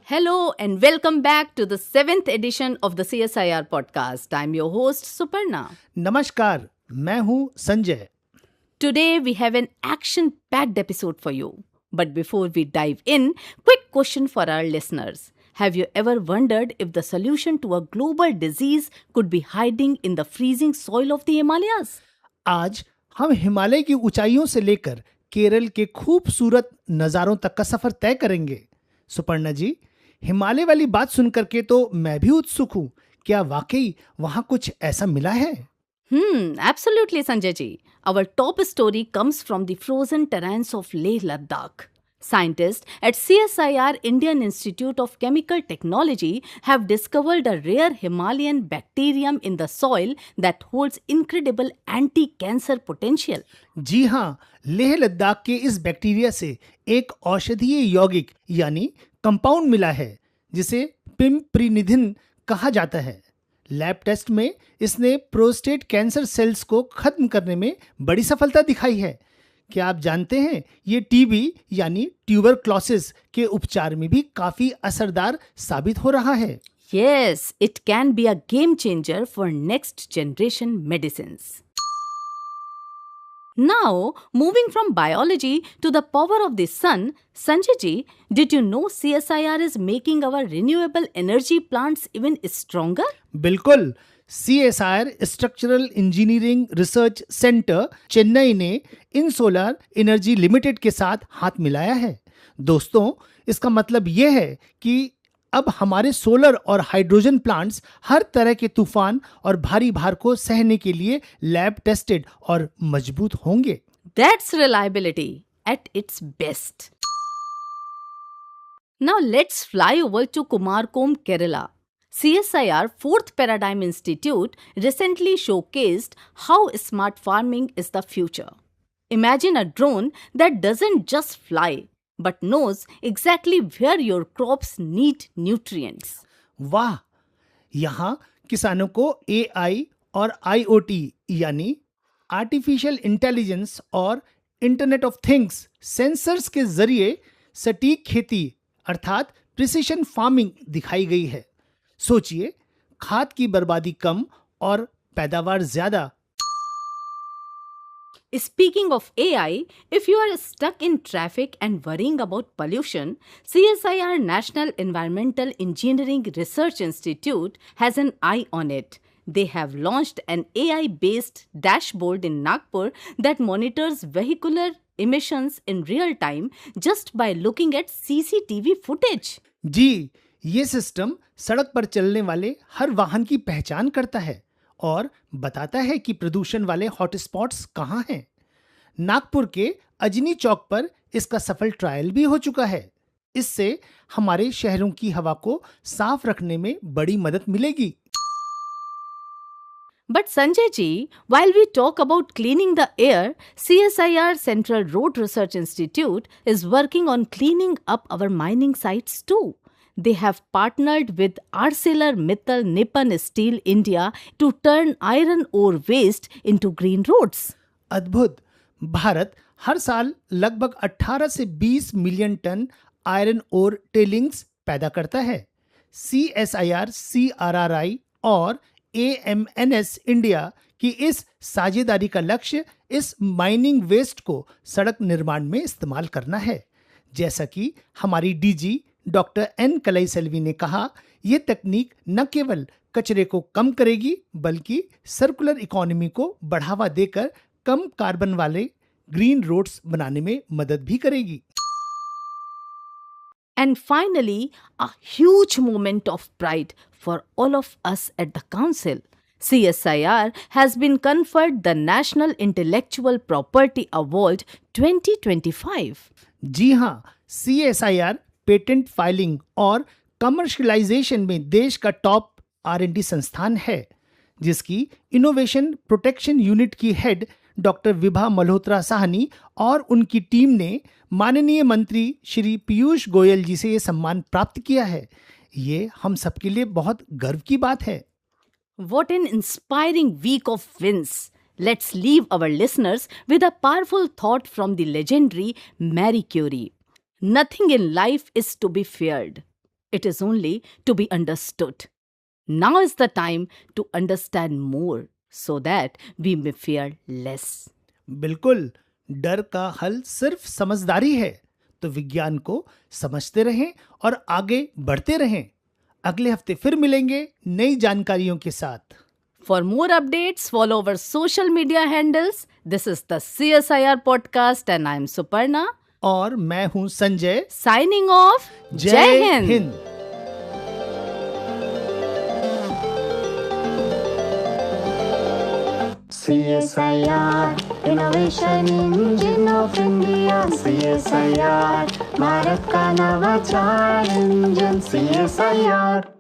Hello and welcome back to the 7th edition of the CSIR podcast. I'm your host Suparna. नमस्कार, मैं हूँ Sanjay. Today we have an action-packed episode for you. But before we dive in, quick question for our listeners. Have you ever wondered if the solution to a global disease could be hiding in the freezing soil of the Himalayas? आज हम हिमालय की ऊंचाइयों से लेकर केरल के खूबसूरत नज़ारों तक का सफर तय करेंगे. सुपर्णा जी, हिमालय वाली बात सुनकर के तो मैं भी उत्सुक हूँ. क्या वाकई वहाँ कुछ ऐसा मिला है? Absolutely, Sanjay ji. Our top story comes from the frozen terrains of Leh Ladakh. Scientists at CSIR Indian Institute of Chemical Technology have discovered a rare Himalayan bacterium in the soil that holds incredible anti-cancer potential. जी हाँ, लेह लद्दाख के इस bacteria से एक औषधीय यौगिक यानी compound मिला है जिसे पिमप्रिनिधिन कहा जाता है. लैब टेस्ट में इसने प्रोस्टेट कैंसर सेल्स को खत्म करने में बड़ी सफलता दिखाई है. क्या आप जानते हैं ये टीबी यानी ट्यूबरक्लोसिस के उपचार में भी काफी असरदार साबित हो रहा है. Yes, it can be a game changer for next generation medicines. Now, moving from biology to the power of the sun, Sanjay ji, did you know CSIR is making our renewable energy plants even stronger? बिल्कुल. CSIR structural engineering research centre Chennai ने इन solar energy limited के साथ हाथ मिलाया है. दोस्तों, इसका मतलब यह है कि अब हमारे सोलर और हाइड्रोजन प्लांट्स हर तरह के तूफान और भारी भार को सहने के लिए लैब टेस्टेड और मजबूत होंगे. That's reliability at its best. Now let's fly over to Kumarkom, Kerala. CSIR 4th Paradigm Institute recently showcased how smart farming is the future. Imagine a drone that doesn't just fly, but knows exactly where your crops need nutrients. वाह, यहाँ किसानों को AI और IoT यानी artificial intelligence और internet of things sensors के जरिए सटीक खेती अर्थात प्रिसिशन फार्मिंग दिखाई गई है. सोचिए, खाद की बर्बादी कम और पैदावार ज्यादा. Speaking of AI, if you are stuck in traffic and worrying about pollution, CSIR National Environmental Engineering Research Institute has an eye on it. They have launched an AI-based dashboard in Nagpur that monitors vehicular emissions in real time just by looking at CCTV footage. जी, ये system सड़क पर चलने वाले हर वाहन की पहचान करता है और बताता है कि प्रदूषण वाले हॉटस्पॉट्स कहाँ हैं. नागपुर के अजनी चौक पर इसका सफल ट्रायल भी हो चुका है. इससे हमारे शहरों की हवा को साफ रखने में बड़ी मदद मिलेगी. But Sanjay ji, while we talk about cleaning the air, CSIR Central Road Research Institute is working on cleaning up our mining sites too. They have partnered with ArcelorMittal Nippon Steel India to turn iron ore waste into green roads. अद्भुत. भारत हर साल लगभग 18 से 20 million ton iron ore tailings पैदा करता है. CSIR, CRRI और AMNS India की इस साझेदारी का लक्ष्य इस माइनिंग वेस्ट को सड़क निर्माण में इस्तेमाल करना है. जैसा कि हमारी डीजी डॉक्टर एन कलाईसेल्वी ने कहा, यह तकनीक न केवल कचरे को कम करेगी बल्कि सर्कुलर इकोनॉमी को बढ़ावा देकर कम कार्बन वाले ग्रीन रोड्स बनाने में मदद भी करेगी. And finally, a huge moment of pride for all of us at the Council. CSIR has been conferred the National Intellectual Property Award 2025. जी हाँ, CSIR पेटेंट फाइलिंग और कमर्शियलाइजेशन में देश का टॉप R&D संस्थान है, जिसकी इनोवेशन प्रोटेक्शन यूनिट की head doctor Vibha Malhotra Sahni और उनकी टीम ने माननीय मंत्री श्री पीयूष गोयल जी से ये सम्मान प्राप्त किया है. ये हम सबके लिए बहुत गर्व की बात है. What an inspiring week of wins. Let's leave our listeners with a powerful thought from the legendary Marie Curie. Nothing in life is to be feared. It is only to be understood. Now is the time to understand more so that we may fear less. बिल्कुल, डर का हल सिर्फ समझदारी है। तो विज्ञान को समझते रहें और आगे बढ़ते रहें। अगले हफ्ते फिर मिलेंगे नई जानकारियों के साथ। For more updates, follow our social media handles. This is the CSIR podcast and I am Suparna. और मैं हूं संजय। Signing off. जय Hind. CSIR, Innovation Engine of India. CSIR, Bharat का नवाचार इंजन। CSIR